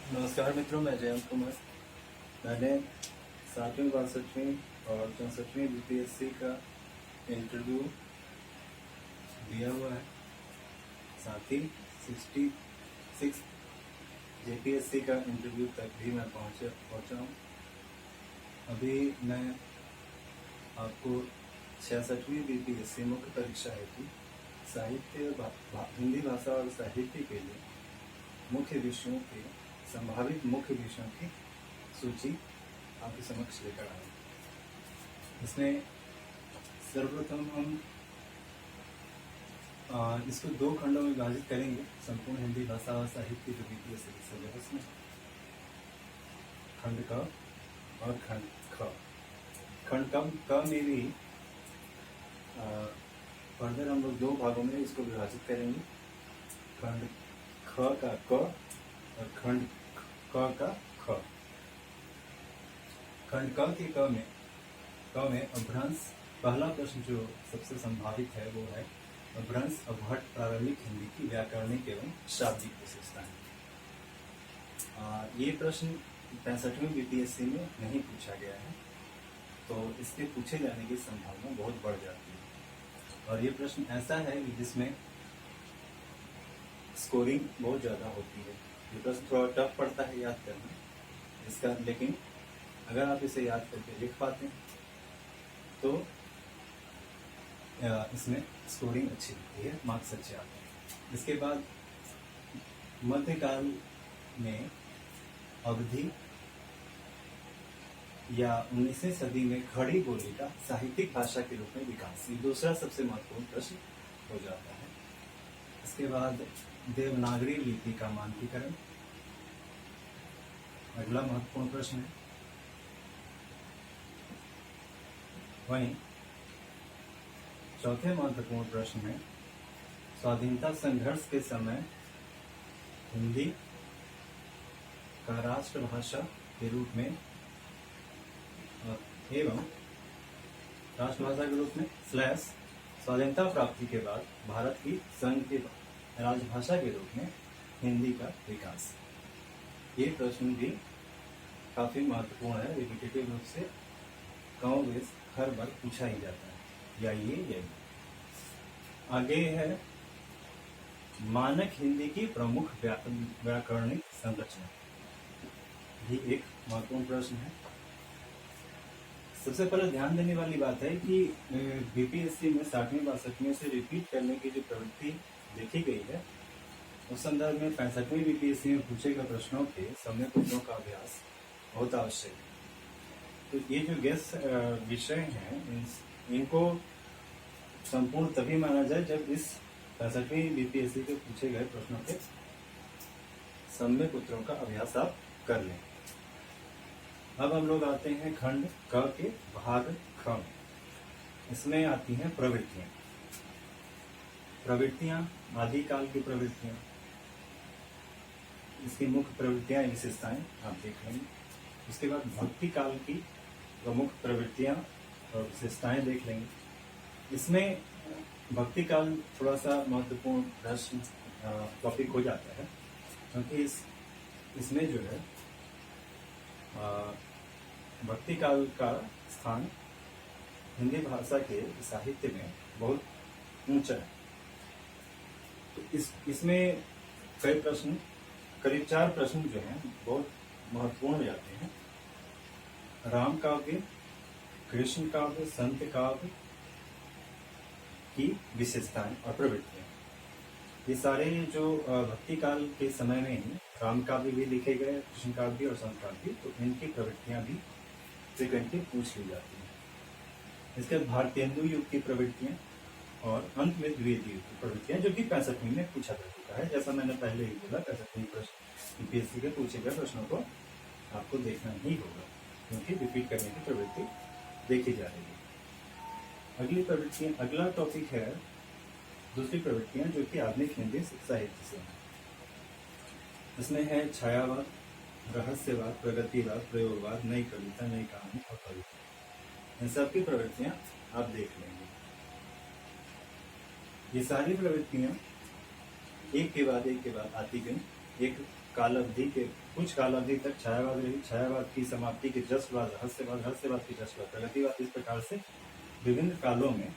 नमस्कार मित्रों, मैं जयंत कुमार। मैंने 7वीं 62वीं और 64वीं बीपीएससी का इंटरव्यू दिया हुआ है। साथ ही 66 जेपीएससी का इंटरव्यू तक भी मैं पहुंचा हूँ। अभी मैं आपको 66वीं बीपीएससी मुख्य परीक्षा हेतु साहित्य हिंदी भाषा और साहित्य के लिए मुख्य विषयों के संभावित मुख्य विषयों की सूची आपके समक्ष लेकर आए। इसमें सर्वप्रथम हम इसको 2 खंडों में विभाजित करेंगे। संपूर्ण हिंदी भाषा और साहित्य जो बीपीएससी के सिलेबस में खंड क और खंड ख। खंड क में भी फर्दर हम लोग 2 भागों में इसको विभाजित करेंगे। खंड ख का क और खंड क का ख। खंड क के क में अपभ्रंश, पहला प्रश्न जो सबसे संभावित है वो है अपभ्रंश अपभट्ट प्रारंभिक हिंदी की व्याकरणिक एवं शाब्दिक विशेषताएं। ये प्रश्न 65वीं बीपीएससी में नहीं पूछा गया है, तो इसके पूछे जाने की संभावना बहुत बढ़ जाती है। और ये प्रश्न ऐसा है कि जिसमें स्कोरिंग बहुत ज़्यादा होती है। ये प्रश्न थोड़ा टफ पड़ता है याद करना इसका, लेकिन अगर आप इसे याद करके लिख पाते हैं तो इसमें स्कोरिंग अच्छी होती है, मार्क्स अच्छे आते हैं। इसके बाद मध्यकाल में अवधि या 19वीं सदी में खड़ी बोली का साहित्यिक भाषा के रूप में विकास, ये दूसरा सबसे महत्वपूर्ण प्रश्न हो जाता है। इसके बाद देवनागरी लिपि का मानकीकरण अगला महत्वपूर्ण प्रश्न है। वहीं चौथे महत्वपूर्ण प्रश्न में स्वाधीनता संघर्ष के समय हिंदी का राष्ट्रभाषा के रूप में एवं राष्ट्रभाषा के रूप में / स्वाधीनता प्राप्ति के बाद भारत की संघ की राजभाषा के रूप में हिंदी का विकास। ये प्रश्न भी काफी महत्वपूर्ण है। रिपीटेटिव रूप से कमोबेश हर बार पूछा ही जाता है, या ये आगे है मानक हिंदी की प्रमुख व्याकरणिक संरचना, भी एक महत्वपूर्ण प्रश्न है। सबसे पहले ध्यान देने वाली बात है कि बीपीएससी में 60वीं 62वीं से रिपीट करने की जो प्रवृत्ति देखी गई है, उस संदर्भ में 65वीं बीपीएससी में पूछे गए प्रश्नों के सम्यक उत्तरों का अभ्यास बहुत आवश्यक है। तो ये जो गेस विषय हैं, इनको संपूर्ण तभी माना जाए जब इस 65वीं बीपीएससी के पूछे गए प्रश्नों के सम्यक उत्तरों का अभ्यास आप कर लें। अब हम लोग आते हैं खंड क के भाग ख में। इसमें आती हैं प्रवृत्तियां। प्रवृत्तियां आदिकाल की प्रवृत्तियां, इसकी मुख्य प्रवृत्तियां विशेषताएं आप देख लेंगे। उसके बाद भक्ति काल की प्रमुख प्रवृत्तियां और विशेषताएं देख लेंगे। इसमें भक्ति काल थोड़ा सा महत्वपूर्ण प्रश्न टॉपिक हो जाता है, क्योंकि इसमें जो है भक्ति काल का स्थान हिंदी भाषा के साहित्य में बहुत ऊंचा है। तो इसमें कई प्रश्न, करीब 4 प्रश्न जो हैं बहुत महत्वपूर्ण हो जाते हैं। राम काव्य, कृष्ण काव्य, संत काव्य की विशेषताएं और प्रवृत्तियां, ये सारे जो भक्ति काल के समय में ही राम काव्य भी लिखे गए, कृष्ण काव्य और संत काव्य, तो इनकी प्रवृत्तियां भी फ्रीक्वेंटली पूछ ली जाती हैं। इसके भारतेंदु युग की प्रवृत्तियां और अंत में द्वितीय युग की प्रवृत्तियां, जो कि 65वीं में पूछा जा चुका है। जैसा मैंने पहले ही बोला, 65वीं प्रश्न यूपीएससी के पूछे गए प्रश्नों को आपको देखना ही होगा, क्योंकि रिपीट करने की प्रवृत्ति देखी जा रही है। अगली प्रवृत्तियां, अगला टॉपिक है दूसरी प्रवृत्तियां, जो कि आधुनिक हिंदी साहित्य से है। इसमें है छायावाद, रहस्यवाद, प्रगतिवाद, प्रयोगवाद, नई कविता, नई कहानी और कविता। इन सब की प्रवृत्तियां आप देख लेंगे। ये सारी प्रवृत्तियां एक के बाद आती गई एक काल अवधि के कुछ काल अवधि तक छायावाद रही, छायावाद की समाप्ति के जस्ट बाद रहस्यवाद, रहस्यवाद की जस्ट बाद प्रगतिवाद। इस प्रकार से विभिन्न कालों में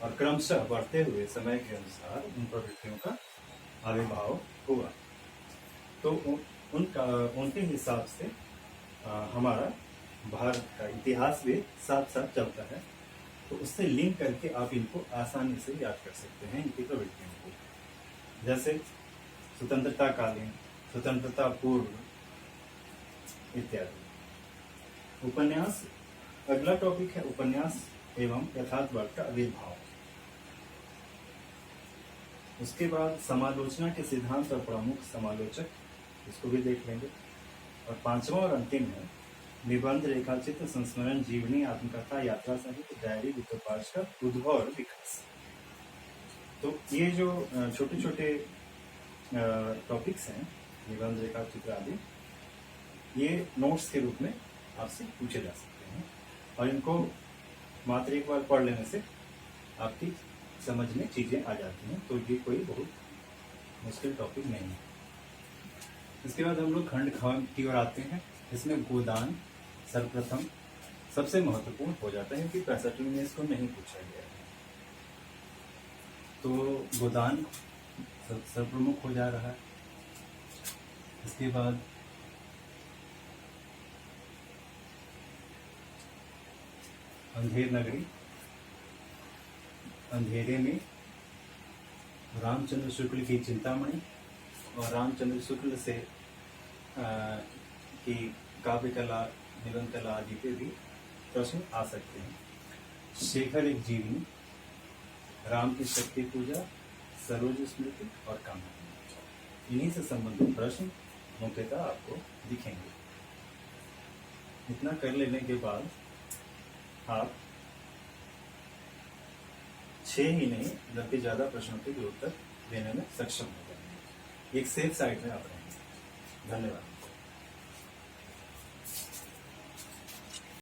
और क्रमशः बढ़ते हुए समय के अनुसार उन प्रवृत्तियों का आविर्भाव हुआ। तो उनके हिसाब से हमारा भारत का इतिहास भी साथ साथ चलता है। तो उससे लिंक करके आप इनको आसानी से याद कर सकते हैं, इनकी प्रवृत्तियों को। जैसे स्वतंत्रता कालीन, स्वतंत्रता पूर्व इत्यादि। उपन्यास, अगला टॉपिक है उपन्यास एवं यथार्थवाद का आविर्भाव। उसके बाद समालोचना के सिद्धांत और प्रमुख समालोचक, इसको भी देख लेंगे। और पांचवा और अंतिम है निबंध, रेखाचित्र, संस्मरण, जीवनी, आत्मकथा, यात्रा साहित्य, डायरी, वित्तोपार्ज का उद्भव और विकास। तो ये जो छोटे छोटे टॉपिक्स हैं, निबंध, रेखाचित्र आदि, ये नोट्स के रूप में आपसे पूछे जा सकते हैं और इनको मात्र एक बार पढ़ लेने से आपकी समझ में चीजें आ जाती हैं। तो ये कोई बहुत मुश्किल टॉपिक नहीं है। इसके बाद हम लोग खंड ख की ओर आते हैं। इसमें गोदान सर्वप्रथम सबसे महत्वपूर्ण हो जाता है, क्योंकि 65वीं में इसको नहीं पूछा गया है। तो गोदान सर्वप्रमुख हो जा रहा है। इसके बाद अंधेर नगरी, अंधेरे में रामचंद्र शुक्ल की चिंतामणि और रामचंद्र शुक्ल से की काव्य कला, निबंध कला आदि पे भी प्रश्न आ सकते हैं। शेखर एक जीवनी, राम की शक्ति पूजा, सरोज स्मृति और कामना, इन्हीं से संबंधित प्रश्न मुख्यतः आपको दिखेंगे। इतना कर लेने के बाद आप 6 ही नहीं बल्कि ज्यादा प्रश्नों के उत्तर देने में सक्षम हो जाएंगे। एक सेफ साइड में आप रहेंगे। धन्यवाद।